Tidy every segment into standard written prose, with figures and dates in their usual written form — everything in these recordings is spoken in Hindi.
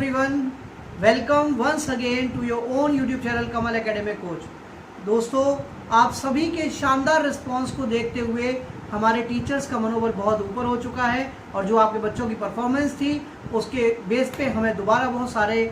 everyone, welcome once again to your own YouTube channel Kamal academic coach. दोस्तों, आप सभी के शानदार रिस्पांस को देखते हुए हमारे टीचर्स का मनोबल बहुत ऊपर हो चुका है और जो आपके बच्चों की परफॉर्मेंस थी उसके बेस पे हमें दोबारा बहुत सारे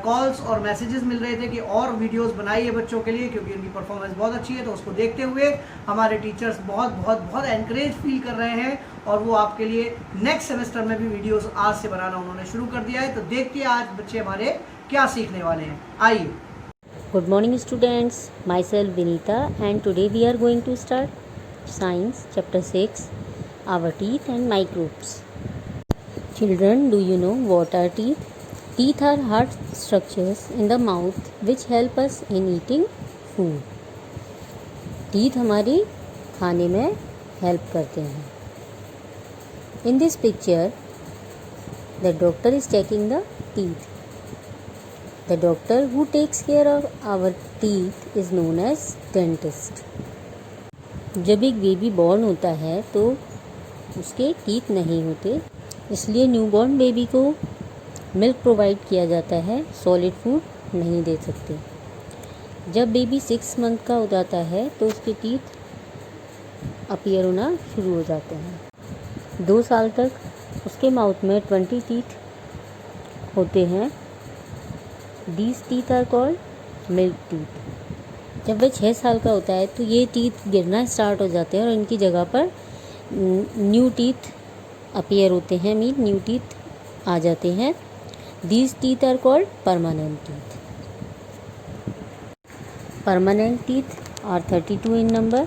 कॉल्स और मैसेजेस मिल रहे थे कि और वीडियोस बनाइए बच्चों के लिए, क्योंकि उनकी परफॉर्मेंस बहुत अच्छी है। तो उसको देखते हुए हमारे टीचर्स बहुत बहुत बहुत एनकरेज फील कर रहे हैं और वो आपके लिए नेक्स्ट सेमेस्टर में भी वीडियोस आज से बनाना उन्होंने शुरू कर दिया है। तो देखिए आज बच्चे हमारे क्या सीखने वाले हैं, आइए। Good morning students, myself Vinita and today we are going to start Science chapter 6, our teeth and microbes. Children, do you know what are teeth? Teeth are hard structures in the mouth which help us in eating food. Teeth हमारी खाने में help करते हैं. In this picture, the doctor is checking the teeth. The doctor who takes care of our teeth is known as dentist. जब एक बेबी बॉर्न होता है तो उसके टीथ नहीं होते, इसलिए न्यूबॉर्न बेबी को मिल्क प्रोवाइड किया जाता है, सॉलिड फूड नहीं दे सकते। जब बेबी 6 मंथ का हो जाता है तो उसके टीथ अपीयर होना शुरू हो जाते हैं। 2 साल तक उसके माउथ में 20 टीथ होते हैं। These teeth are called milk teeth. जब वह 6 साल का होता है तो ये टीथ गिरना स्टार्ट हो जाते हैं और इनकी जगह पर न्यू टीथ अपीयर होते हैं, मीन न्यू टीथ आ जाते हैं। These teeth are called permanent teeth. Permanent teeth are 32 in number.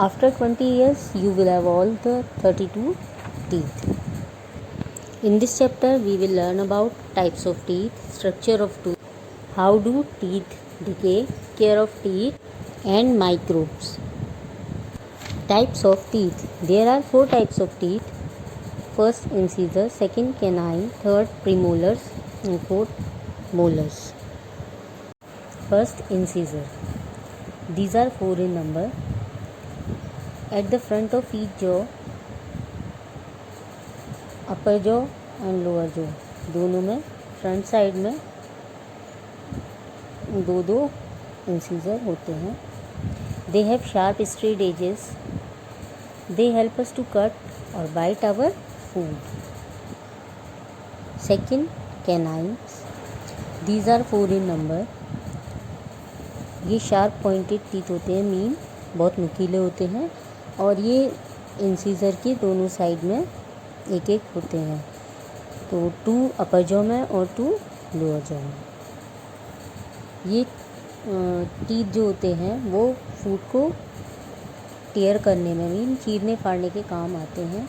After 20 years, you will have all the 32 teeth. In this chapter, we will learn about types of teeth, structure of tooth, how do teeth decay, care of teeth, and microbes. Types of teeth. There are 4 types of teeth. First incisor, second canine, third premolars, and fourth molars. First incisor. These are 4 in number. At the front of each jaw, upper jaw and lower jaw, दोनों में फ्रंट साइड में 2 इंसीजर होते हैं। They have sharp straight edges. They help us to cut or bite our food. Second, canines. These are 4 in number. ये शार्प पॉइंटेड टीथ होते हैं, मीन बहुत नुकीले होते हैं और ये इंसीजर के दोनों साइड में एक एक होते हैं। तो 2 अपर जॉ में और 2 लोअर जॉ में। ये टीथ जो होते हैं वो फूड को टेयर करने में, मीन चीरने फाड़ने के काम आते हैं।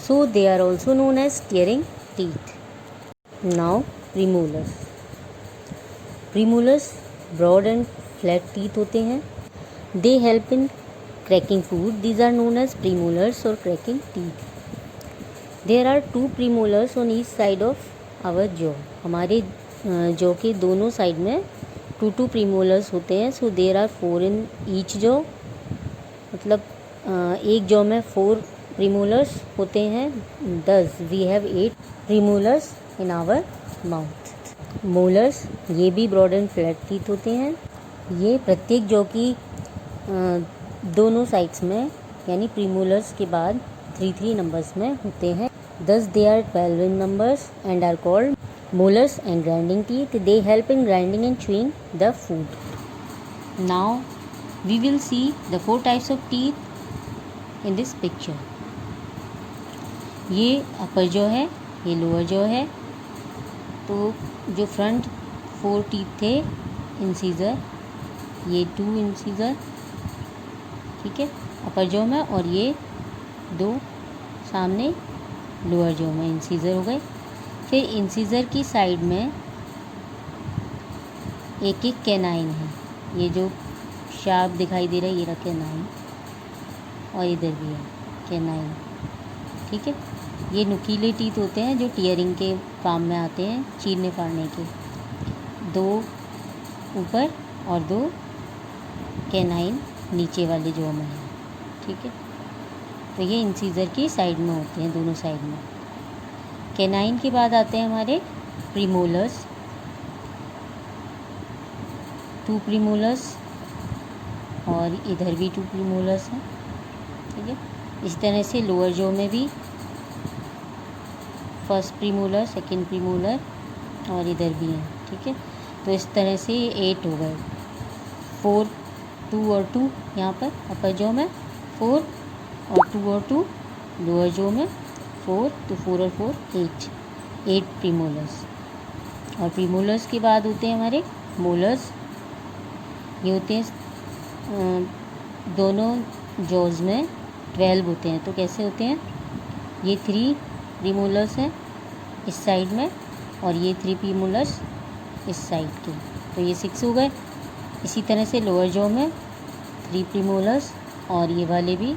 So they are also known as tearing teeth. Now premolars. Premolars broad and flat teeth होते हैं। They help in cracking food. These are known as premolars और cracking teeth. There are 2 premolars on each side of our jaw. हमारे जॉ के दोनों साइड में 2 प्रीमोलर्स होते हैं। So there are 4 in each jaw, मतलब एक जॉ में 4 प्रीमोलर्स होते हैं। दस we have 8 premolars in our mouth. Molars, ये भी ब्रॉड एंड फ्लैट टीथ होते हैं। ये प्रत्येक जॉ की दोनों साइड्स में, यानी प्रीमोलर्स के बाद 3 नंबर्स में होते हैं। Thus they are 12 in numbers and are called molars and grinding teeth. They help in grinding and chewing the food. Now we will see the 4 types of teeth in this picture. ये अपर जॉ है, ये लोअर जॉ है। तो जो फ्रंट 4 टीथ थे इंसीजर, ये 2 इंसीजर, ठीक है, अपर जॉ में, और ये 2 सामने लोअर जॉ में इंसीजर हो गए। फिर इंसीजर की साइड में एक एक कैनाइन है। ये जो शार्प दिखाई दे रहा है ये रहा कैनाइन, और इधर भी है कैनाइन, ठीक है। ये नुकीले टीथ होते हैं जो टीयरिंग के काम में आते हैं, चीरने फाड़ने के। 2 ऊपर और 2 कैनाइन नीचे वाले जॉ में है, ठीक है। तो ये इंसीजर की साइड में होते हैं, दोनों साइड में। कैनाइन के बाद आते हैं हमारे प्रीमोलर्स, 2 प्रीमोलर्स और इधर भी 2 प्रीमोलर्स हैं, ठीक है। इस तरह से लोअर जॉ में भी फर्स्ट प्रीमोलर, सेकंड प्रीमोलर और इधर भी हैं, ठीक है। तो इस तरह से 8 हो गए, 4, 2 और 2 यहाँ पर अपर जॉ में 4 और 2 और 2 लोअर जॉ में 4, तो 4 और 4 8 प्रीमोलर्स। और प्रीमोलर्स के बाद होते हैं हमारे मोलर्स, ये होते हैं दोनों जॉज में 12 होते हैं। तो कैसे होते हैं, ये 3 प्रीमोलर्स हैं इस साइड में और ये 3 प्रीमोलर्स इस साइड के, तो ये 6 हो गए। इसी तरह से लोअर जॉ में 3 प्रीमोलर्स और ये वाले भी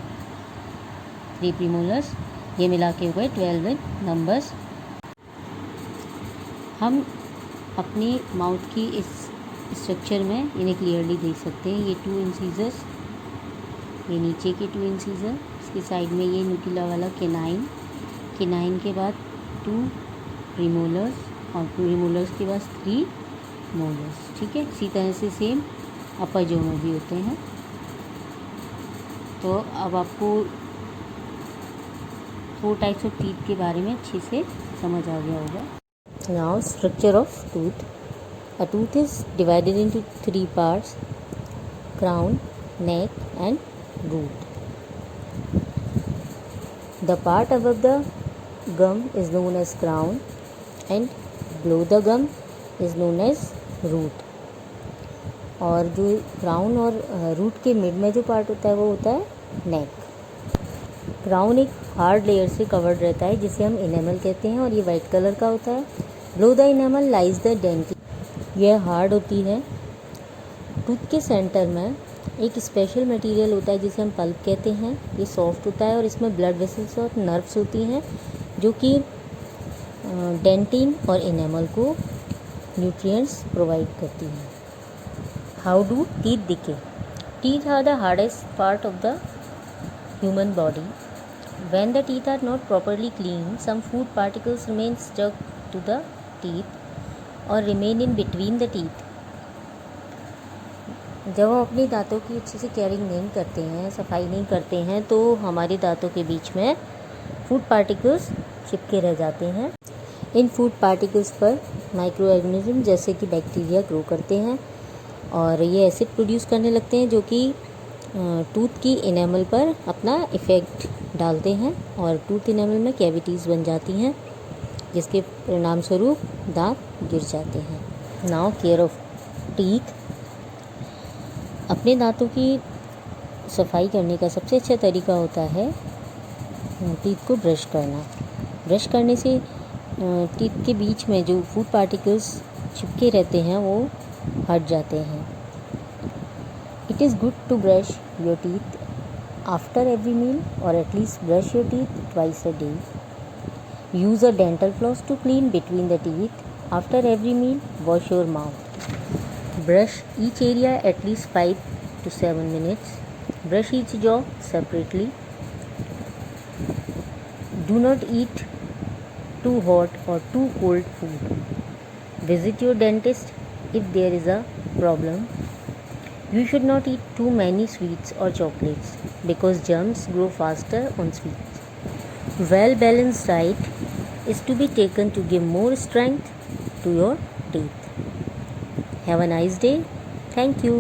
3 प्रीमोलर्स, ये मिला के हो गए 12 इन नंबर्स। हम अपनी माउथ की इस स्ट्रक्चर में इन्हें क्लियरली देख सकते हैं। ये 2 इंसीजर्स, ये नीचे के 2 इंसीजर, इसके साइड में ये न्यूक्लिया वाला केनाइन, केनाइन के बाद 2 प्रीमोलर्स और प्रीमोलर्स के बाद 3 मोलर्स, ठीक है। इसी तरह से सेम अपर जॉ में भी होते हैं। तो अब आपको 4 टाइप्स ऑफ टीथ के बारे में अच्छे से समझ आ गया होगा। Now structure of tooth. A tooth is divided into 3 parts: crown, neck and root. The part above the gum is known as crown and below the gum is known as root. और जो क्राउन और रूट के मिड में जो पार्ट होता है वो होता है नेक। क्राउन एक हार्ड लेयर से कवर्ड रहता है जिसे हम इनेमल कहते हैं और ये वाइट कलर का होता है। Below the enamel lies the dentin, यह हार्ड होती है। टूथ के सेंटर में एक स्पेशल मटेरियल होता है जिसे हम पल्प कहते हैं। ये सॉफ्ट होता है और इसमें ब्लड वेसल्स और नर्व्स होती हैं जो कि डेंटिन और इनेमल को न्यूट्रिएंट्स प्रोवाइड करती हैं। How do teeth decay? Teeth are the hardest part of the human body. When the teeth are not properly cleaned, some food particles remain stuck to the teeth or remain in between the teeth. जब हम अपने दांतों की अच्छे से केयरिंग नहीं करते हैं, सफाई नहीं करते हैं, तो हमारे दांतों के बीच में फूड पार्टिकल्स चिपके रह जाते हैं। इन फूड पार्टिकल्स पर माइक्रो ऑर्गेनिज्म जैसे कि बैक्टीरिया ग्रो करते हैं और ये एसिड प्रोड्यूस करने लगते हैं जो कि टूथ की इनेमल पर अपना इफ़ेक्ट डालते हैं और टूथ इनेमल में कैविटीज़ बन जाती हैं जिसके परिणाम स्वरूप दांत गिर जाते हैं। Now care of teeth. अपने दांतों की सफाई करने का सबसे अच्छा तरीका होता है टीथ को ब्रश करना। ब्रश करने से टीथ के बीच में जो फूड पार्टिकल्स चिपके रहते हैं वो हट जाते हैं। It is good to brush your teeth after every meal और at least brush your teeth twice a day. Use a dental floss to clean between the teeth. After every meal, wash your mouth. Brush each area at least 5 to 7 minutes. Brush each jaw separately. Do not eat too hot or too cold food. Visit your dentist if there is a problem. You should not eat too many sweets or chocolates because germs grow faster on sweets. Well-balanced diet is to be taken to give more strength to your teeth. Have a nice day. Thank you.